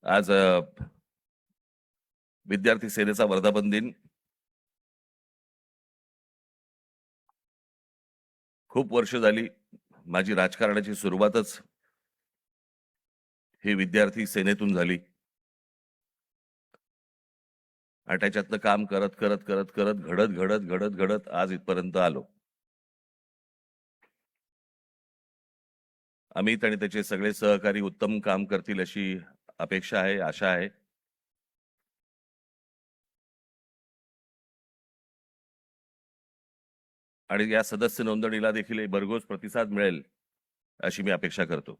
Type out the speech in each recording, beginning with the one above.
आज विद्यार्थी सेनेचा वर्धापन दिन. खूप वर्ष झाली. माझी राजकारणाची सुरुवातच ही विद्यार्थी सेनेतून झाली आणि त्याच्यातलं काम करत करत करत करत घडत घडत घडत घडत आज इथपर्यंत आलो. अमित आणि त्याचे सगळे सहकारी उत्तम काम करतील अशी अपेक्षा आहे, आशा आहे. आणि या सदस्य नोंदणीला देखील भरघोस प्रतिसाद मिळेल अशी मी अपेक्षा करतो.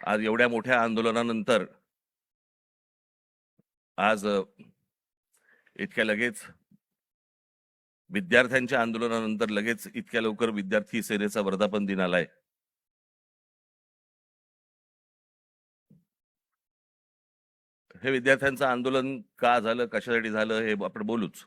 आज एवढ्या मोठ्या आंदोलनानंतर आज इतक्या लगेच विद्यार्थ्यांच्या आंदोलनानंतर लगेच इतक्या लवकर विद्यार्थी सेनेचा वर्धापन दिन आलाय. हे विद्यार्थ्यांचं आंदोलन का झालं, कशासाठी झालं हे आपण बोलूच.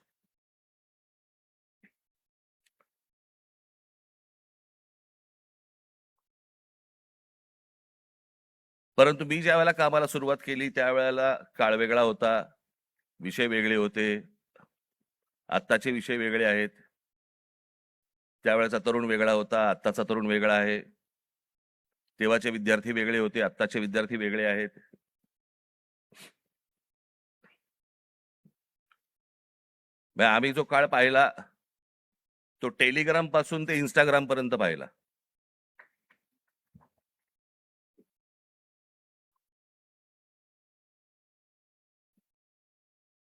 परंतु मी ज्या वेळेला कामाला सुरुवात केली त्यावेळेला काळ वेगळा होता, विषय वेगळे होते, आत्ताचे विषय वेगळे आहेत. त्यावेळेचा तरुण वेगळा होता, आत्ताचा तरुण वेगळा आहे. तेव्हाचे विद्यार्थी वेगळे होते, आत्ताचे विद्यार्थी वेगळे आहेत. आम्ही जो काळ पाहिला तो टेलिग्राम पासून ते इंस्टाग्राम पर्यंत पाहिला.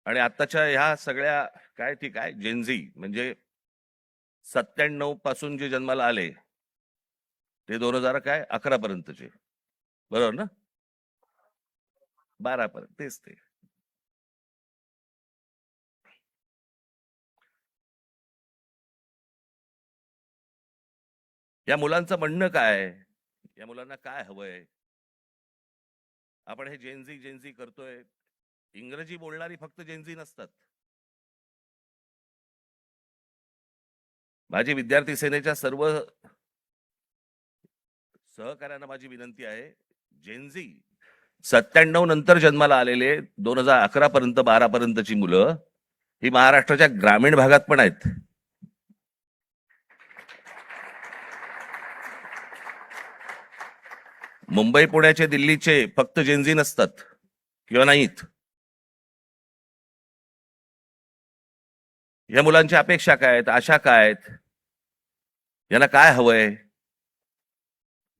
आणि आत्ताच्या ह्या सगळ्या काय ठीक आहे जेनझी म्हणजे 97 पासून जे जन्माला आले ते 2011 पर्यंतचे, बरोबर ना? 12 पर्यंत तेच ते. या मुलांचं म्हणणं काय, या मुलांना काय हवंय? आपण हे जेनझी करतोय. इंग्रजी बोलणारी फक्त जेनझी नसतात. माझी विद्यार्थी सेनेच्या सर्व सहकार्यांना माझी विनंती आहे, जेनझी 97 नंतर जन्माला आलेले 2011 पर्यंत 12 पर्यंतची मुलं ही महाराष्ट्राच्या ग्रामीण भागात पण आहेत. मुंबई पुण्याचे दिल्लीचे फक्त जेनझी नसतात किंवा नाहीत. या मुलांच्या अपेक्षा काय आहेत, आशा काय आहेत, यांना काय हवंय?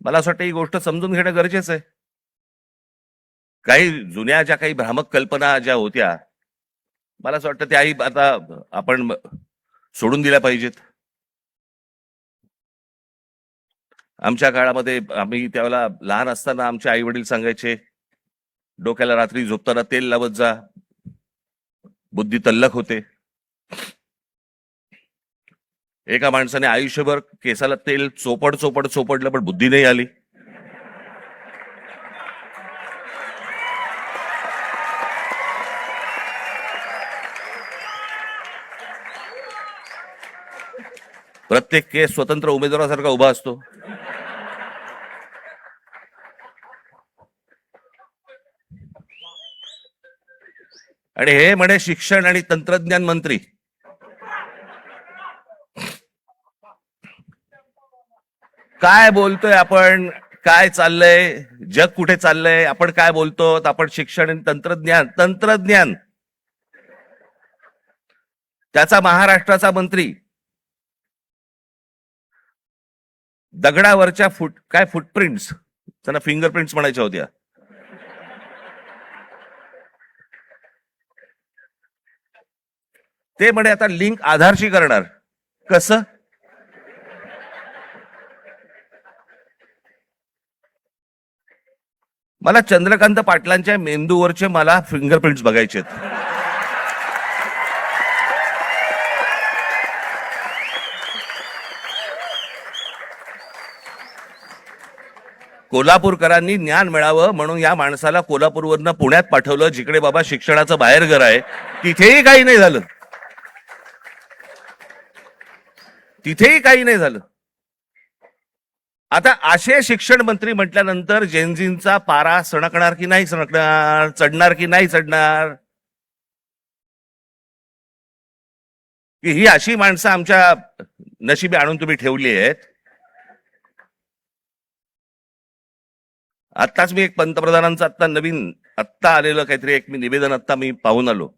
मला असं वाटतं ही गोष्ट समजून घेणं गरजेचं आहे. काही जुन्या ज्या काही भ्रामक कल्पना ज्या होत्या मला असं वाटतं त्याही आता आपण सोडून दिल्या पाहिजेत. आमच्या काळामध्ये आम्ही त्यावेळेला लहान असताना आमचे आई वडील सांगायचे, डोक्याला रात्री झोपताना तेल लावत जा, बुद्धी तल्लख होते. एका माणसाने आयुष्यभर केसाला तेल चोपडलं पण बुद्धी नाही आली. प्रत्येक केस स्वतंत्र उमेदवारासारखा उभा असतो. आणि हे म्हणे शिक्षण आणि तंत्रज्ञान मंत्री. काय बोलतोय आपण, काय चाललंय, जग कुठे चाललंय, आपण काय बोलतो? आपण शिक्षण आणि तंत्रज्ञान त्याचा महाराष्ट्राचा मंत्री दगडावरच्या फुटप्रिंट्स, त्यांना फिंगरप्रिंट्स म्हणायच्या होत्या, ते म्हणे आता लिंक आधारशी करणार. कसं? मला चंद्रकांत पाटलांच्या मेंदूवरचे मला फिंगरप्रिंट्स बघायचे. कोल्हापूरकरांनी ज्ञान मिळावं म्हणून या माणसाला कोल्हापूरवरनं पुण्यात पाठवलं, जिकडे बाबा शिक्षणाचं बाहेरघर आहे. तिथेही काही नाही झालं. आता असे शिक्षण मंत्री म्हटल्यानंतर जेनझींचा पारा सणकणार की नाही सणकणार, चढणार की नाही चढणार, की ही अशी माणसं आमच्या नशिबी आणून तुम्ही ठेवली आहेत. आत्ताच मी एक पंतप्रधानांचं आत्ता आलेलं काहीतरी एक निवेदन आत्ता मी पाहून आलो.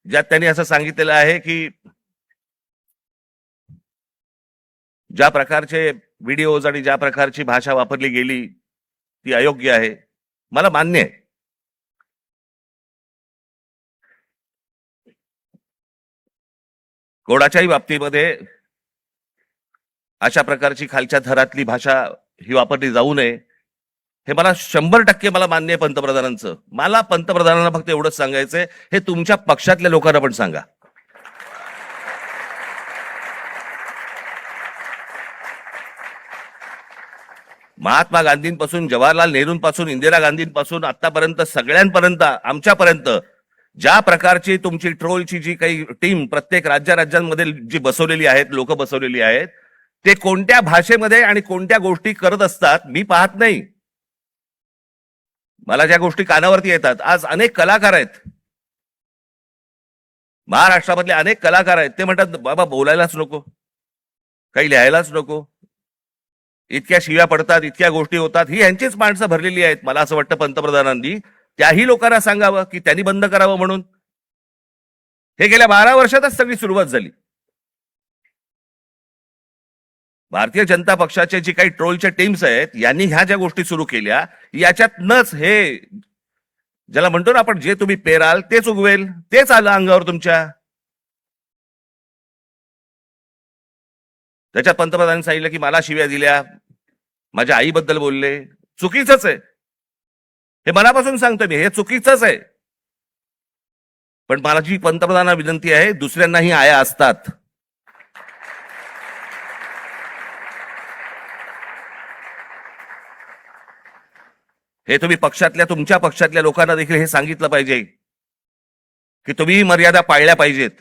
ज्यात त्यांनी असं सांगितलेलं आहे की ज्या प्रकारचे व्हिडिओज आणि ज्या प्रकारची भाषा वापरली गेली ती अयोग्य आहे. मला मान्य आहे. कोणाच्याही बाबतीमध्ये अशा प्रकारची खालच्या थरातली भाषा ही वापरली जाऊ नये हे मला 100% मला मान्य आहे पंतप्रधानांचं. मला पंतप्रधानांना फक्त एवढंच सांगायचंय, हे तुमच्या पक्षातल्या लोकांना पण सांगा. महात्मा गांधींपासून जवाहरलाल नेहरूंपासून इंदिरा गांधींपासून आतापर्यंत सगळ्यांपर्यंत आमच्यापर्यंत ज्या प्रकारची तुमची ट्रोलची जी काही टीम प्रत्येक राज्यांमध्ये जी बसवलेली आहेत, लोक बसवलेली आहेत, ते कोणत्या भाषेमध्ये आणि कोणत्या गोष्टी करत असतात मी पाहत नाही. मला ज्या गोष्टी कानावरती येतात, आज अनेक कलाकार आहेत महाराष्ट्रामधले, अनेक कलाकार आहेत, ते म्हणतात बाबा बोलायलाच नको, काही लिहायलाच नको, इतक्या शिव्या पडतात, इतक्या गोष्टी होतात. ही यांचीच माणसं भरलेली आहेत. मला असं वाटतं पंतप्रधानांनी त्याही लोकांना सांगावं की त्यांनी बंद करावं म्हणून. हे गेल्या 12 वर्षातच सगळी सुरुवात झाली. भारतीय जनता पक्षाचे जी काही ट्रोलच्या टीम्स आहेत यांनी ह्या ज्या गोष्टी सुरू केल्या, याच्यातनच हे ज्याला म्हणतो ना आपण, जे तुम्ही पेराल तेच उगवेल, तेच आलं अंगावर तुमच्या. त्याच्यात पंतप्रधानांनी सांगितलं की मला शिव्या दिल्या, माझ्या आईबद्दल बोलले. चुकीचंच आहे, हे मनापासून सांगतो मी, हे चुकीचंच आहे. पण माझी पंतप्रधानांना विनंती आहे, दुसऱ्यांनाही आया असतात. हे तुम्ही तुमच्या पक्षातल्या लोकांना देखील हे सांगितलं पाहिजे की तुम्ही मर्यादा पाळल्या पाहिजेत.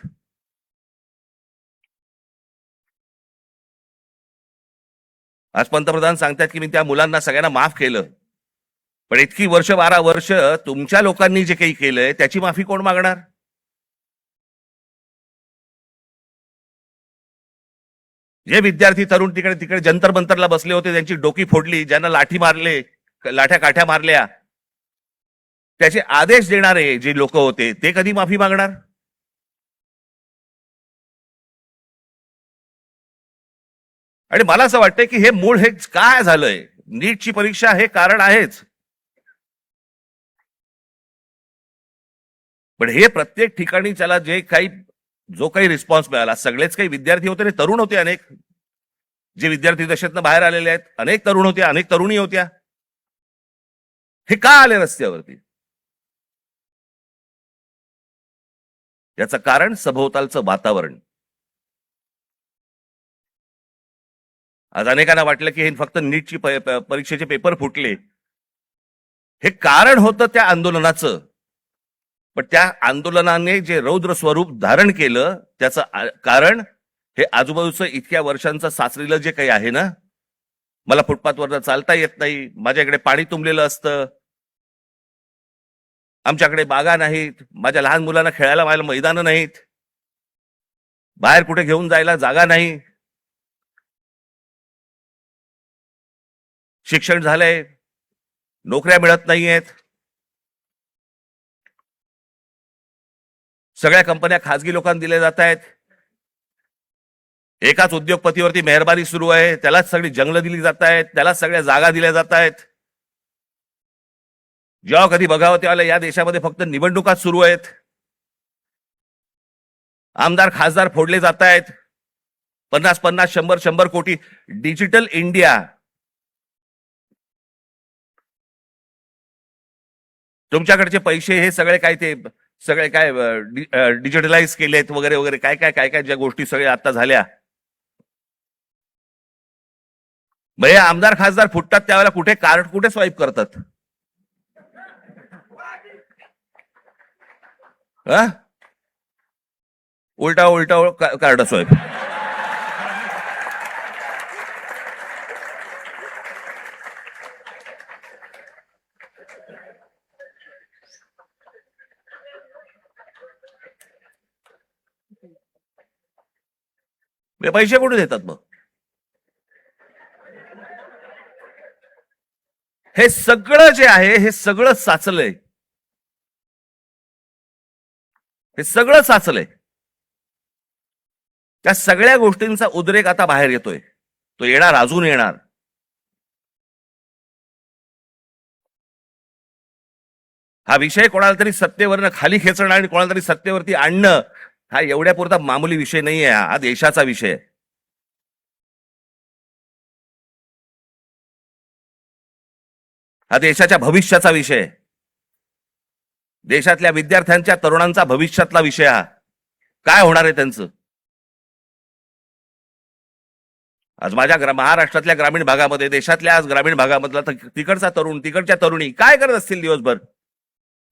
आज पंतप्रधान सांगतात की मी त्या मुलांना सगळ्यांना माफ केलं, पण इतकी 12 वर्ष तुमच्या लोकांनी जे काही केलंय त्याची माफी कोण मागणार? जे विद्यार्थी तरुण तिकडे जंतर मंतरला बसले होते, त्यांची डोकी फोडली, ज्यांना लाठ्या काठ्या मारल्या, त्याचे आदेश देणारे जे लोक होते ते कधी माफी मागणार? आणि मला असं वाटतंय की हे मूळ हे काय झालंय, नीटची परीक्षा हे कारण आहेच, पण हे प्रत्येक ठिकाणी त्याला जो काही रिस्पॉन्स मिळाला, सगळेच काही विद्यार्थी होते, तरुण होते, अनेक जे विद्यार्थी दशेतनं बाहेर आलेले आहेत, अनेक तरुण होते, अनेक तरुणी होत्या. हे का आले रस्त्यावरती? याचं कारण सभोवतालचं वातावरण. आज अनेकांना वाटलं की हे फक्त नीटची परीक्षेचे पेपर फुटले, हे कारण होतं त्या आंदोलनाचं. पण त्या आंदोलनाने जे रौद्र स्वरूप धारण केलं त्याचं कारण हे आजूबाजूचं इतक्या वर्षांचं साचलेलं जे काही आहे ना, मला फुटपाथवर चालता येत नाही, माझ्याकडे पाणी तुंबलेलं असतं, आमच्याकडे बागा नाहीत, माझ्या लहान मुलांना खेळायला माझ्या मैदानं नाहीत, बाहेर कुठे घेऊन जायला जागा नाही, शिक्षण झालंय, नोकऱ्या मिळत नाहीयेत, सगळ्या कंपन्या खासगी लोकांना दिल्या जात आहेत, एकाच उद्योगपतीवरती मेहरबानी सुरू आहे, त्यालाच सगळी जंगलं दिली जात आहेत, त्यालाच सगळ्या जागा दिल्या जात आहेत. जेव्हा कधी बघावं तेव्हा या देशामध्ये फक्त निवडणुकाच सुरू आहेत, आमदार खासदार फोडले जात आहेत, 50-50, 100-100 कोटी. डिजिटल इंडिया, तुमच्याकडचे पैसे हे सगळे काय डिजिटलाइज केलेत वगैरे वगैरे, काय ज्या गोष्टी सगळ्या आता झाल्या. हे आमदार खासदार फुटतात त्यावेळेला कुठे कार्ड कुठे स्वाईप करतात? उलटा उलटा कार्ड स्वैप. पैसे कुठे देतात मग? हे सगळं जे आहे हे सगळं साचलंय. हे सगळं साचलंय. त्या सगळ्या गोष्टींचा उद्रेक आता बाहेर येतोय. तो येणार, अजून येणार. हा विषय कोणाला तरी सत्तेवरनं खाली खेचणं आणि कोणाला तरी सत्तेवरती आणणं हा एवढ्या पुरता मामूली विषय नाहीये. हा देशाचा विषय आहे. हा देशाच्या भविष्याचा विषय आहे. देशातल्या विद्यार्थ्यांच्या, तरुणांचा भविष्यातला विषय हा. काय होणार आहे त्यांचं? आज माझ्या महाराष्ट्रातल्या ग्रामीण भागामध्ये, देशातल्या आज ग्रामीण भागामधला तिकडचा तरुण, तिकडच्या तरुणी काय करत असतील दिवसभर?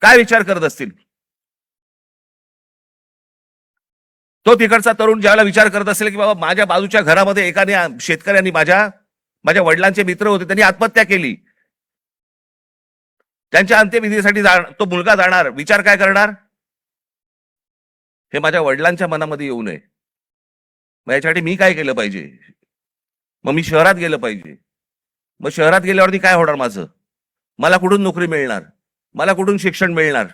काय विचार करत असतील? तो तिकडचा तरुण ज्यावेळेला विचार करत असेल की बाबा माझ्या बाजूच्या घरामध्ये एकाने, शेतकऱ्यांनी, माझ्या वडिलांचे मित्र होते, त्यांनी आत्महत्या केली, त्यांच्या अंत्यविधीसाठी तो मुलगा जाणार, विचार काय करणार? हे माझ्या वडिलांच्या मनामध्ये येऊ नये. मग याच्यासाठी मी काय केलं पाहिजे? मग मी शहरात गेलं पाहिजे. मग शहरात गेल्यावरती काय होणार माझं? मला कुठून नोकरी मिळणार? मला कुठून शिक्षण मिळणार?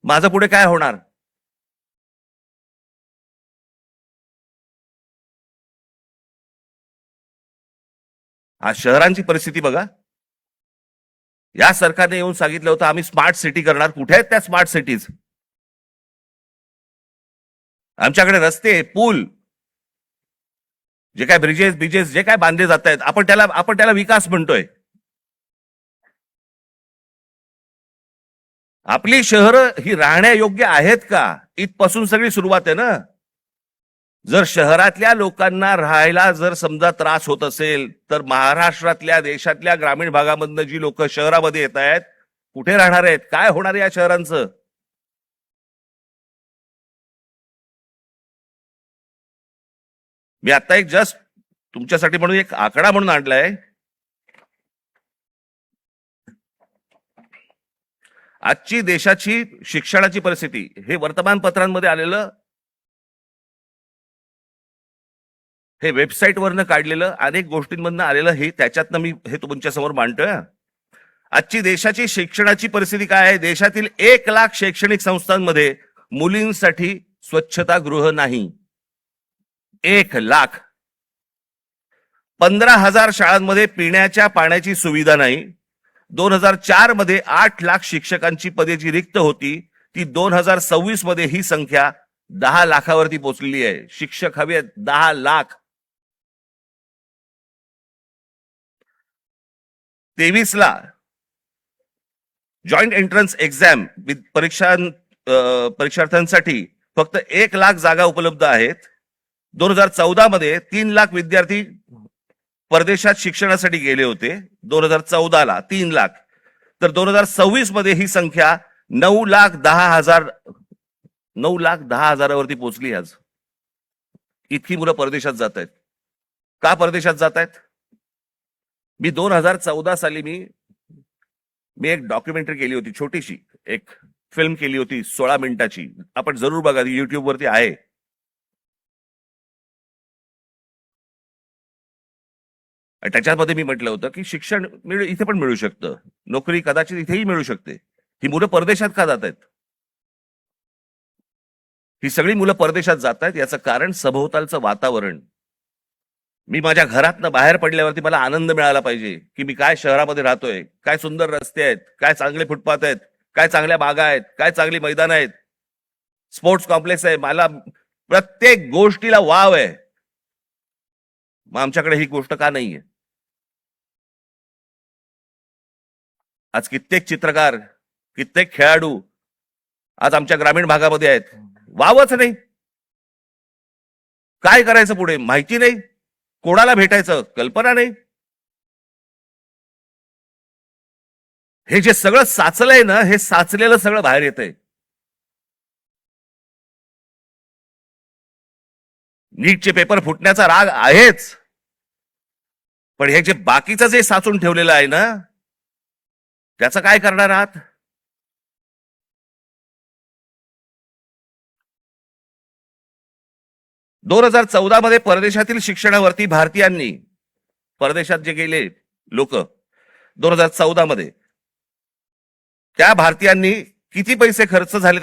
माझं पुढे काय होणार? आज शहरांची परिस्थिती बघा. या सरकारने येऊन सांगितलं होतं आम्ही स्मार्ट सिटी करणार. कुठे आहेत त्या स्मार्ट सिटीज? आमच्याकडे रस्ते, पूल, जे काय ब्रिजेस जे काय बांधले जात आहेत, आपण त्याला विकास म्हणतोय. आपली शहरं ही राहण्यायोग्य आहेत का? इथपासून सगळी सुरुवात आहे ना. जर शहरातल्या लोकांना राहायला जर समजा त्रास होत असेल तर महाराष्ट्रातल्या, देशातल्या ग्रामीण भागामधनं जी लोक शहरामध्ये येत आहेत, कुठे राहणार आहेत? काय होणार आहे या शहरांचं? मी आता एक जस्ट तुमच्यासाठी म्हणून एक आकडा म्हणून आणलाय. आजची देशाची शिक्षणाची परिस्थिती, हे वर्तमानपत्रांमध्ये आलेलं, हे वेबसाईटवरनं काढलेलं, अनेक गोष्टींमधनं आलेलं, हे त्याच्यातनं मी हे तुमच्या समोर मांडतोय. आजची देशाची शिक्षणाची परिस्थिती काय आहे? देशातील 1,00,000 शैक्षणिक संस्थांमध्ये मुलींसाठी स्वच्छतागृह नाही. 1,00,000. 15,000 शाळांमध्ये पिण्याच्या पाण्याची सुविधा नाही. 2004 मध्ये 8,00,000 शिक्षकांची पदे जी रिक्त होती ती 2026 मध्ये ही संख्या 10 लाखावरती पोहोचलेली आहे. शिक्षक हवे आहेत 10 लाख. 23 ला जॉईंट एंट्रन्स एक्झाम परीक्षार्थ्यांसाठी फक्त 1,00,000 जागा उपलब्ध आहेत. 2014 मध्ये 3,00,000 विद्यार्थी परदेशात शिक्षणासाठी गेले होते. 2014 ला 3,00,000. तर 2026 मध्ये ही संख्या 9,10,000 9,10,000वरती पोहोचली. आज इतकी मुलं परदेशात जात आहेत. का परदेशात जात आहेत? मी 2014 साली मी एक डॉक्युमेंटरी केली होती, छोटीशी एक फिल्म केली होती 16 मिनिटाची. आपण जरूर बघा, युट्यूब वरती आहे. त्याच्यामध्ये मी म्हटलं होतं की शिक्षण इथे पण मिळू शकतं, नोकरी कदाचित इथेही मिळू शकते. ही मुलं परदेशात का जात आहेत? ही सगळी मुलं परदेशात जात आहेत याचं कारण सभोवतालचं वातावरण. मी माझ्या घरातनं बाहेर पडल्यावरती मला आनंद मिळाला पाहिजे की मी काय शहरामध्ये राहतोय, काय सुंदर रस्ते आहेत, काय चांगले फुटपाथ आहेत, काय चांगल्या बागा आहेत, काय चांगली मैदान आहेत, स्पोर्ट्स कॉम्प्लेक्स आहे. मला प्रत्येक गोष्टीला वाव आहे. मग आमच्याकडे ही गोष्ट का नाहीये? आज कित्येक चित्रकार, कित्येक खेळाडू आज आमच्या ग्रामीण भागामध्ये आहेत. वावच नाही. काय करायचं पुढे माहिती नाही, कोणाला भेटायचं कल्पना नाही. हे जे सगळं साचलंय ना, हे साचलेलं सगळं बाहेर येतंय. नीटचे पेपर फुटण्याचा राग आहेच, पण हे जे बाकीचं जे साचून ठेवलेलं आहे ना, त्याचं काय करणार आहात? दोन 2014 मध्ये परदेशातील शिक्षणावरती भारतीयांनी, परदेशात जे गेले लोक 2014 मध्ये, त्या भारतीयांनी किती पैसे खर्च झाले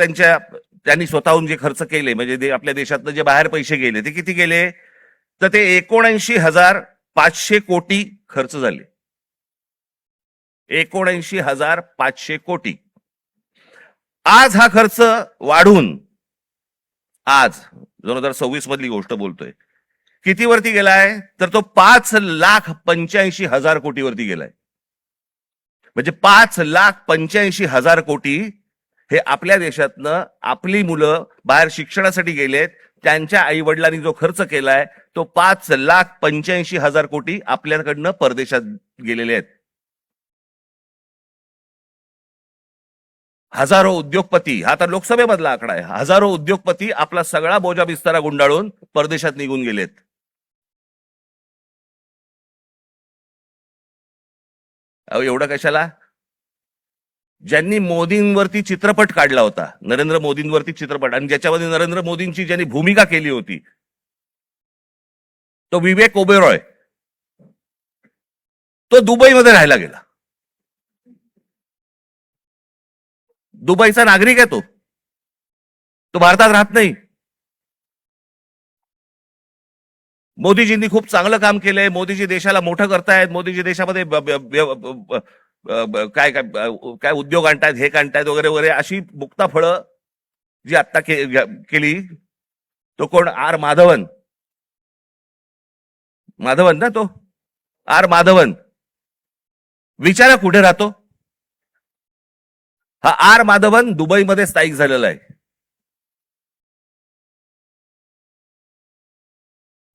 त्यांनी स्वतःहून जे खर्च केले, म्हणजे आपल्या देशातनं जे बाहेर पैसे गेले ते किती गेले, तर ते 79,500 कोटी खर्च झाले. 79,500 कोटी. आज हा खर्च वाढून, आज 2026 मधली गोष्ट बोलतोय, किती वरती गेलाय, तर तो 5,85,000 कोटीवरती गेलाय. म्हणजे 5,85,000 कोटी हे आपल्या देशातनं आपली मुलं बाहेर शिक्षणासाठी गेलेत, त्यांच्या आई वडिलांनी जो खर्च केलाय तो 5,85,000 कोटी आपल्याकडनं परदेशात गेलेले आहेत. हजारो उद्योगपती, हा तर लोकसभेमधला आकडा आहे, हजारो उद्योगपती आपला सगळा बोजा बिस्तारा गुंडाळून परदेशात निघून गेलेत. अहो एवढं कशाला? ज्यांनी मोदींवरती चित्रपट काढला होता, नरेंद्र मोदींवरती चित्रपट, आणि ज्याच्यामध्ये नरेंद्र मोदींची ज्यांनी भूमिका केली होती तो विवेक ओबेरॉय, तो दुबईमध्ये राहायला गेला. दुबईचा नागरिक आहे तो भारतात राहत नाही. मोदीजींनी खूप चांगलं काम केलंय, मोदीजी देशाला मोठं करतायत, मोदीजी देशामध्ये काय काय काय उद्योग आणतायत, हे आणतायत वगैरे वगैरे, अशी मुक्ता फळं जी आत्ता केली. तो कोण? आर माधवन, माधवन ना, तो आर माधवन. विचारा कुठे राहतो हा आर माधवन? दुबईमध्ये स्थायिक झालेला आहे.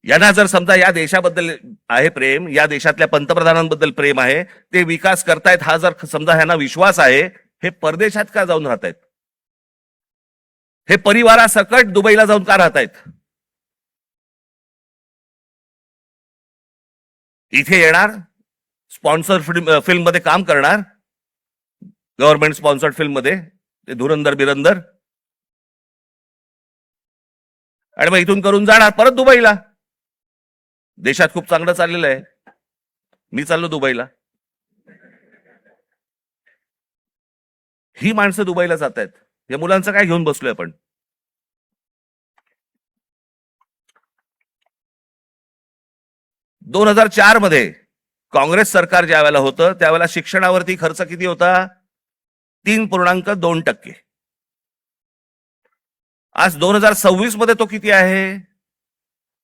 यांना जर समजा या देशाबद्दल आहे प्रेम, या देशातल्या पंतप्रधानांबद्दल प्रेम आहे, ते विकास करतायत, हा जर समजा ह्यांना विश्वास आहे, हे परदेशात का जाऊन राहतायत? हे परिवारासकट दुबईला जाऊन का राहतायत? इथे येणार, स्पॉन्सर फिल्म मध्ये काम करणार, गव्हर्नमेंट स्पॉन्सर्ड फिल्म मध्ये, ते धुरंधर बिरंदर, आणि मग इथून करून जाणार परत दुबईला. देशात खूप चांगलं चाललेलं आहे, मी चाललो दुबईला. ही माणसं दुबईला जात आहेत. या मुलांचं काय घेऊन बसलोय आपण? दोन 2004 मध्ये काँग्रेस सरकार ज्या वेळेला होतं त्यावेळेला शिक्षणावरती खर्च किती होता? 3.2%. आज 2026 मध्ये तो किती आहे?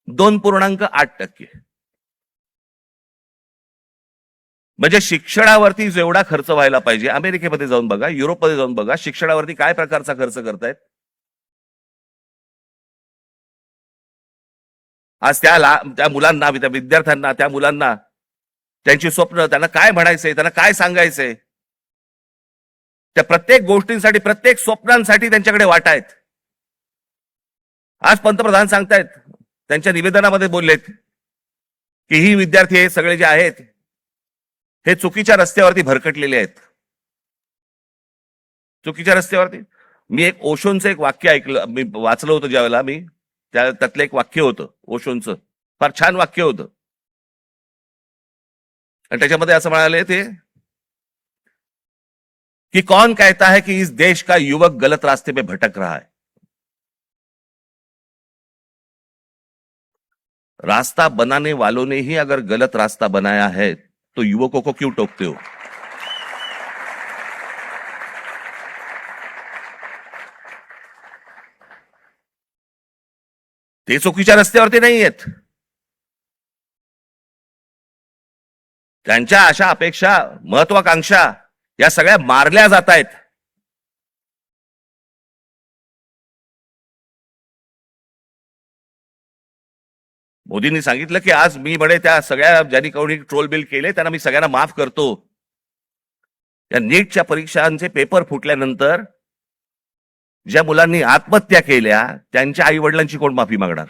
2.8%. म्हणजे शिक्षणावरती जेवढा खर्च व्हायला पाहिजे, अमेरिकेमध्ये जाऊन बघा, युरोपमध्ये जाऊन बघा, शिक्षणावरती काय प्रकारचा खर्च करतायत. आज त्या मुलांना, त्या विद्यार्थ्यांना, त्या मुलांना त्यांची स्वप्न, त्यांना काय म्हणायचंय, त्यांना काय सांगायचंय, त्या प्रत्येक गोष्टींसाठी, प्रत्येक स्वप्नांसाठी त्यांच्याकडे वाटा आहेत. आज पंतप्रधान सांगतायत, त्यांच्या निवेदनामध्ये बोललेत की ही विद्यार्थी हे सगळे जे आहेत हे चुकीच्या रस्त्यावरती भरकटलेले आहेत. चुकीच्या रस्त्यावरती. मी एक ओशोंचं एक वाक्य ऐकलं, मी वाचलं होतं ज्यावेळेला, मी त्यातलं एक वाक्य होतं ओशोंचं, फार छान वाक्य होतं, आणि त्याच्यामध्ये असं म्हणाले ते कि कौन कहता है कि इस देश का युवक गलत रास्ते पे भटक रहा है? रास्ता बनाने वालों ने ही अगर गलत रास्ता बनाया है तो युवकों को क्यों टोकते हो? ते चुकीच्या रस्त्यावरती नाही आहेत. त्यांच्या आशा, अपेक्षा, महत्वाकांक्षा या सगळ्या मारल्या जात आहेत. मोदींनी सांगितलं की आज मी म्हणे त्या सगळ्या ज्यांनी कोणी ट्रोल बिल केले त्यांना मी सगळ्यांना माफ करतो. या नीटच्या परीक्षांचे पेपर फुटल्यानंतर ज्या मुलांनी आत्महत्या केल्या त्यांच्या आई वडिलांची कोण माफी मागणार?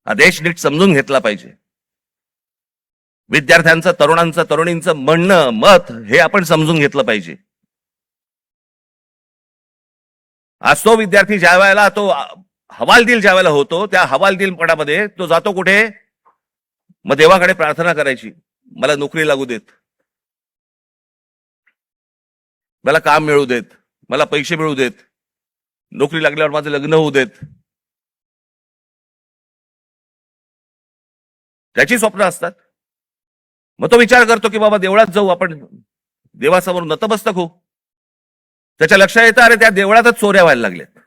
हा देश नीट समजून घेतला पाहिजे. विद्यार्थ्यांचं, तरुणांचं, तरुणींचं म्हणणं, मत हे आपण समजून घेतलं पाहिजे. आज तो विद्यार्थी ज्या वेळेला तो हवालदिल ज्या वेळेला होतो, त्या हवालदिलपणामध्ये तो जातो कुठे? मग देवाकडे प्रार्थना करायची, मला नोकरी लागू देत, मला काम मिळू देत, मला पैसे मिळू देत, नोकरी लागल्यावर माझं लग्न होऊ देत. त्याची स्वप्न असतात. मग तो विचार करतो की बाबा देवळात जाऊ, आपण देवासमोर नतमस्तक होऊ. त्याच्या लक्षात येतं, अरे त्या देवळातच चोऱ्या व्हायला लागल्यात.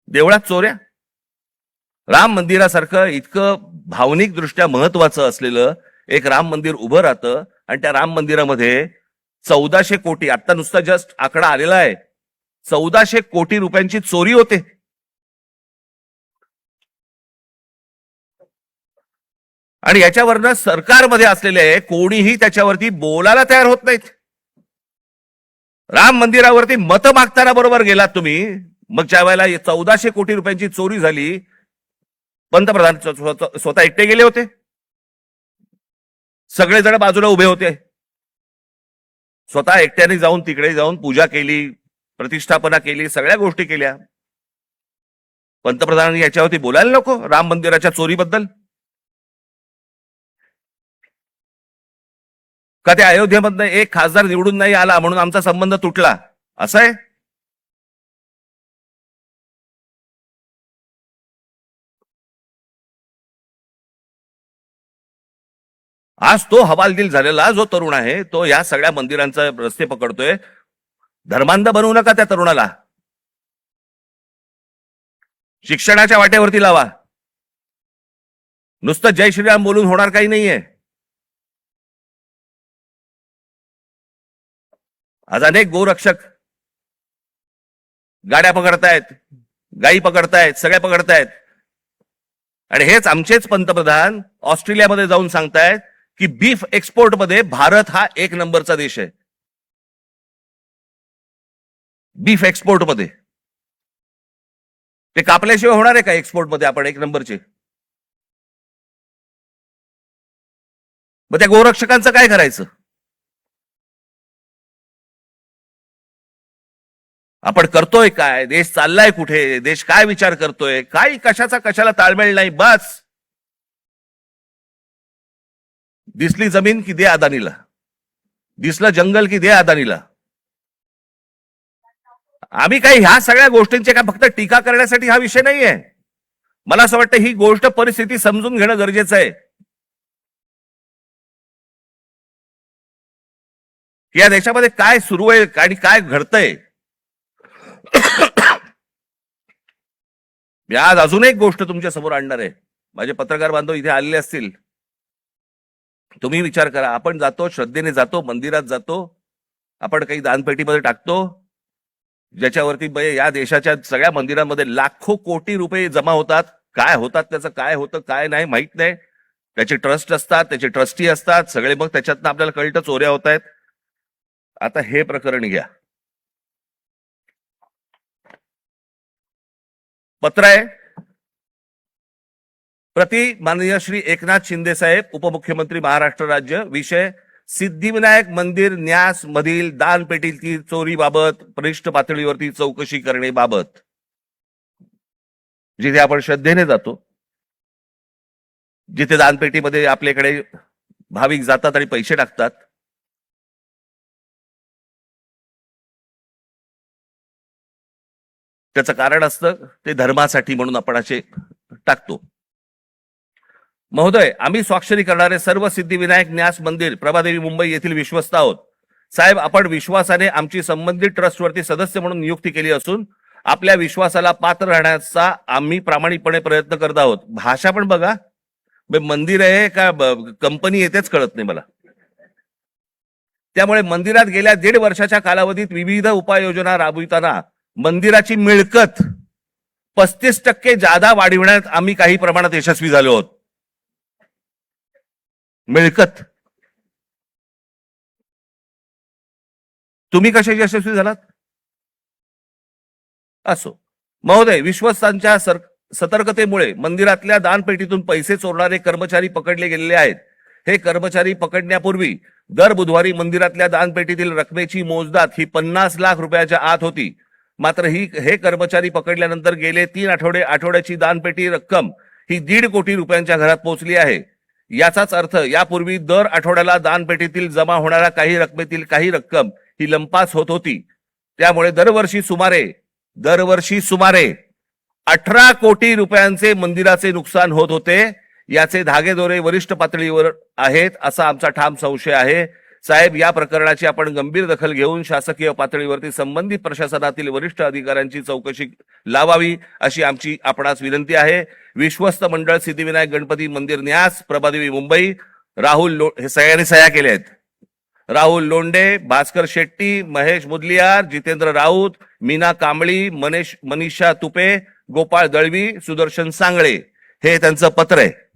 देवळात चोऱ्या. राम मंदिरासारखं इतकं भावनिक दृष्ट्या महत्वाचं असलेलं एक राम मंदिर उभं राहतं आणि त्या राम मंदिरामध्ये 1400 कोटी, आता नुसता जस्ट आकडा आलेला आहे, 1400 कोटी रुपयांची चोरी होते. आणि याच्यावरनं सरकारमध्ये असलेले कोणीही त्याच्यावरती बोलायला तयार होत नाहीत. राम मंदिरावरती मत मागताना बरोबर गेलात तुम्ही, मग ज्या वेळेला 1400 कोटी रुपयांची चोरी झाली, पंतप्रधान स्वतः एकटे गेले होते, सगळेजण बाजूला उभे होते, स्वतः एकट्याने जाऊन तिकडे जाऊन पूजा केली, प्रतिष्ठापना केली, सगळ्या गोष्टी केल्या. पंतप्रधानांनी याच्यावरती बोलायला नको राम मंदिराच्या चोरीबद्दल? का त्या अयोध्येमधनं एक खासदार निवडून नाही आला म्हणून आमचा संबंध तुटला, असं आहे? आज तो हवालदिल झालेला जो तरुण आहे, तो या सगळ्या मंदिरांचा रस्ते पकडतोय. धर्मांध बनवू नका त्या तरुणाला. शिक्षणाच्या वाटेवरती लावा. नुसतं जय श्रीराम बोलून होणार काही नाहीये. आज अनेक गोरक्षक गाड्या पकडतायत, गायी पकडतायत, सगळ्या पकडतायत. आणि हेच आमचेच पंतप्रधान ऑस्ट्रेलियामध्ये जाऊन सांगतायत की बीफ एक्सपोर्ट मध्ये भारत हा 1 नंबरचा देश आहे. बीफ एक्सपोर्ट मध्ये ते कापल्याशिवाय होणार आहे का एक्सपोर्ट मध्ये आपण 1 नंबरचे? मग त्या गोरक्षकांचं काय करायचं? आपण करतोय काय? देश चाललाय कुठे? देश काय विचार करतोय? काही कशाचा कशाला ताळमेळ नाही. बस दिसली जमीन की दे अदानीला, दिसलं जंगल की दे अदानीला. आम्ही काही ह्या सगळ्या गोष्टींची काय फक्त टीका करण्यासाठी हा विषय नाहीये. मला असं वाटतं ही गोष्ट परिस्थिती समजून घेणं गरजेचं आहे की या देशामध्ये काय सुरू आहे आणि काय घडतंय. मी आज अजून एक गोष्ट तुमच्या समोर आणणार आहे. माझे पत्रकार बांधव इथे आलेले असतील, तुम्ही विचार करा. आपण जातो, श्रद्धेने जातो, मंदिरात जातो, आपण काही दानपेटीमध्ये टाकतो, ज्याच्यावरती या देशाच्या सगळ्या मंदिरांमध्ये लाखो कोटी रुपये जमा होतात. काय होतात त्याचं, काय होतं काय नाही माहित नाही. त्याचे ट्रस्ट असतात, त्याचे ट्रस्टी असतात सगळे. मग त्याच्यातनं आपल्याला कळतं चोऱ्या होत आहेत. आता हे प्रकरण घ्या. पत्र आहे प्रति माननीय श्री एकनाथ शिंदे साहेब, उपमुख्यमंत्री महाराष्ट्र राज्य. विषय सिद्धिविनायक मंदिर न्यास मधील दानपेटीतील चोरीबाबत वरिष्ठ पातळीवरती चौकशी करण्याबाबत. जिथे आपण श्रद्धेने जातो, जिथे दानपेटीमध्ये आपल्याकडे भाविक जातात आणि पैसे टाकतात, त्याचं कारण असतं ते धर्मासाठी म्हणून आपण असे टाकतो. महोदय, आम्ही स्वाक्षरी करणारे सर्व सिद्धिविनायक न्यास मंदिर प्रभादेवी मुंबई येथील विश्वस्त आहोत. साहेब, आपण विश्वासाने आमची संबंधित ट्रस्टवरती सदस्य म्हणून नियुक्ती केली असून आपल्या विश्वासाला पात्र राहण्याचा आम्ही प्रामाणिकपणे प्रयत्न करत आहोत. भाषा पण बघा, मंदिर आहे का कंपनी येतेच कळत नाही मला. त्यामुळे मंदिरात गेल्या 1.5 वर्षाच्या कालावधीत विविध उपाययोजना राबविताना मंदिराची मिळकत 35% जादा वाढविण्यात आम्ही काही प्रमाणात यशस्वी झालो आहोत. मिळकत तुम्ही कसे यशस्वी झालात? असो, महोदय, विश्वस्तांच्या सतर्कतेमुळे मंदिरातल्या दानपेटीतून पैसे चोरणारे कर्मचारी पकडले गेलेले आहेत. हे कर्मचारी पकडण्यापूर्वी दर बुधवारी मंदिरातल्या दानपेटीतील रकमेची मोजदाद ही 50 लाख रुपयाच्या आत होती. मात्र हे कर्मचारी पकडल्यानंतर गेले 3 आठवड्याची दानपेटी रक्कम ही 1.5 कोटी रुपयांच्या घरात पोहोचली आहे. याचाच अर्थ यापूर्वी दर आठवड्याला दानपेटीतील जमा होणाऱ्या काही रकमेतील काही रक्कम ही लंपास होत होती. त्यामुळे दरवर्षी सुमारे 18 कोटी रुपयांचे मंदिराचे नुकसान होत होते. याचे धागेदोरे वरिष्ठ पातळीवर आहेत असा आमचा ठाम संशय आहे. साहेब, या प्रकरणाची आपण गंभीर दखल घेऊन शासकीय पातळीवरती संबंधित प्रशासनातील वरिष्ठ अधिकाऱ्यांची चौकशी लावावी अशी आमची आपणास विनंती आहे. विश्वस्त मंडळ सिद्धिविनायक गणपती मंदिर न्यास, प्रभादेवी, मुंबई. हे सगळ्यांनी सह्या केल्या आहेत. राहुल लोंढे, भास्कर शेट्टी, महेश मुदलियार, जितेंद्र राऊत, मीना कांबळी, मनीषा तुपे, गोपाळ दळवी, सुदर्शन सांगळे, हे त्यांचं पत्र आहे.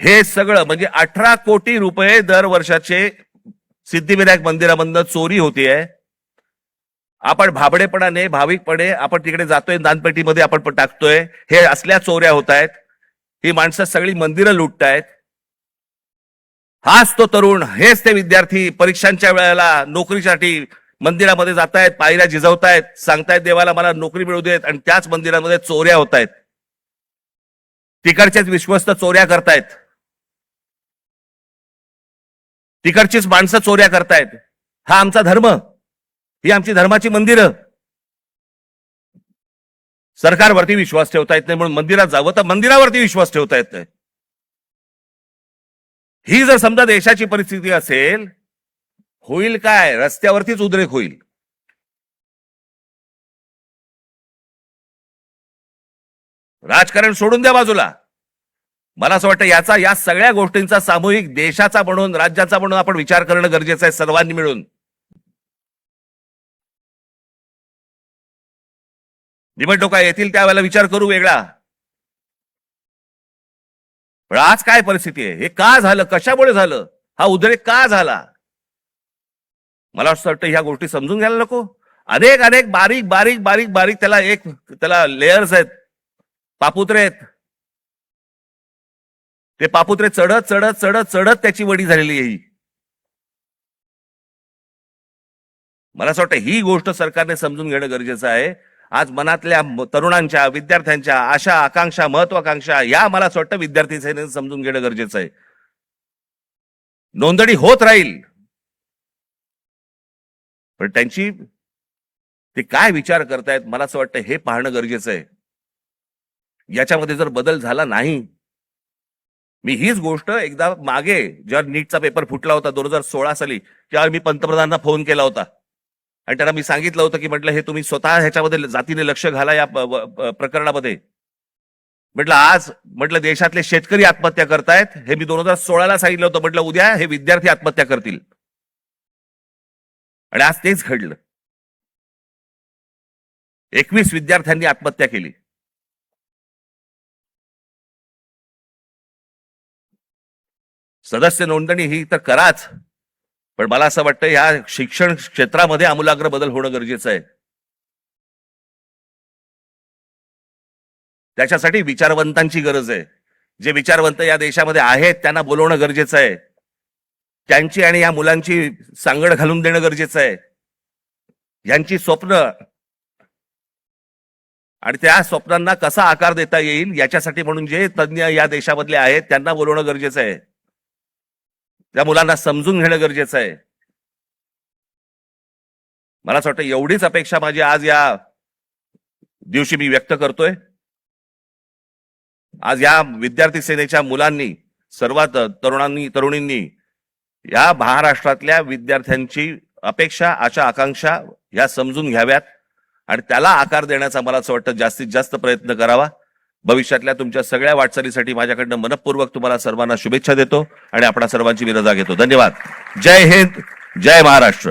हे सगळं म्हणजे 18 कोटी रुपये दर वर्षाचे सिद्धिविनायक मंदिरामधनं चोरी होतीये. आपण भाबडेपणाने, भाविकपणे आपण तिकडे जातोय, दानपेटीमध्ये आपण टाकतोय. हे असल्या चोऱ्या होत आहेत. ही माणसं सगळी मंदिरं लुटतायत. हाच तो तरुण, हेच ते विद्यार्थी परीक्षांच्या वेळेला नोकरीसाठी मंदिरामध्ये जातायत, पायऱ्या झिजवतायत, सांगतायत देवाला मला नोकरी मिळू देत, आणि त्याच मंदिरामध्ये चोऱ्या होत आहेत. तिकडचेच विश्वस्त चोऱ्या करतायत. तिकडचीच माणसं चोऱ्या करतायत. हा आमचा धर्म, ही आमची धर्माची मंदिरं. सरकारवरती विश्वास ठेवता येत नाही म्हणून मंदिरात जावं तर मंदिरावरती विश्वास ठेवता येत नाही. ही जर समजा देशाची परिस्थिती असेल, होईल काय? रस्त्यावरतीच उद्रेक होईल. राजकारण सोडून द्या बाजूला. मला असं वाटतं या सगळ्या गोष्टींचा सामूहिक देशाचा म्हणून, राज्याचा म्हणून आपण विचार करणं गरजेचं आहे सर्वांनी मिळून. निवडणुका येतील त्यावेळेला विचार करू वेगळा. पण आज काय परिस्थिती आहे? हे का झालं? कशामुळे झालं? हा उद्रेक का झाला? मला असं वाटतं ह्या गोष्टी समजून घ्यायला नको. अनेक बारीक बारीक बारीक बारीक त्याला लेयर्स आहेत, पापुत्रे आहेत. ते पापुत्रे चढत चढत चढत चढत त्याची वडी झालेली आहे. मला असं वाटतं ही गोष्ट सरकारने समजून घेणं गरजेचं आहे. आज मनातल्या तरुणांच्या, विद्यार्थ्यांच्या आशा, आकांक्षा, महत्वाकांक्षा या मला असं वाटतं विद्यार्थी सेनेने समजून घेणं गरजेचं आहे. नोंदणी होत राहील, पण ते काय विचार करतायत मला असं वाटतं हे पाहणं गरजेचं आहे. याच्यामध्ये जर बदल झाला नाही, मी हीच गोष्ट एकदा मागे जेव्हा नीटचा पेपर फुटला होता 2016 साली, त्यावेळी मी पंतप्रधानांना फोन केला होता आणि त्यांना मी सांगितलं होतं की म्हटलं हे तुम्ही स्वतः ह्याच्यामध्ये जातीने लक्ष घाला या प्रकरणामध्ये. म्हटलं देशातले शेतकरी आत्महत्या करतायत, हे मी 2016ला सांगितलं होतं. म्हटलं उद्या हे विद्यार्थी आत्महत्या करतील, आणि आज तेच घडलं. 21 विद्यार्थ्यांनी आत्महत्या केली. सदस्य नोंदणी ही तर कराच, पण मला असं वाटतं या शिक्षण क्षेत्रामध्ये आमूलाग्र बदल होणं गरजेचं आहे. त्याच्यासाठी विचारवंतांची गरज आहे. जे विचारवंत या देशामध्ये आहेत त्यांना बोलवणं गरजेचं आहे. त्यांची आणि या मुलांची सांगड घालून देणं गरजेचं आहे. यांची स्वप्न आणि त्या स्वप्नांना कसा आकार देता येईल याच्यासाठी म्हणून जे तज्ञ या देशामधले आहेत त्यांना बोलवणं गरजेचं आहे. त्या मुलांना समजून घेणं गरजेचं आहे. मला असं वाटतं एवढीच अपेक्षा माझी आज या दिवशी मी व्यक्त करतोय. आज या विद्यार्थी सेनेच्या मुलांनी, सर्वात तरुणींनी या महाराष्ट्रातल्या विद्यार्थ्यांची अपेक्षा, आशा, आकांक्षा ह्या समजून घ्याव्यात आणि त्याला आकार देण्याचा मला असं वाटतं जास्तीत जास्त प्रयत्न करावा. भविष्यातल्या तुमच्या सगळ्या वाटचालीसाठी माझ्याकडनं मनपूर्वक तुम्हाला सर्वांना शुभेच्छा देतो आणि आपणा सर्वांची मी रजा घेतो. धन्यवाद. जय हिंद, जय महाराष्ट्र.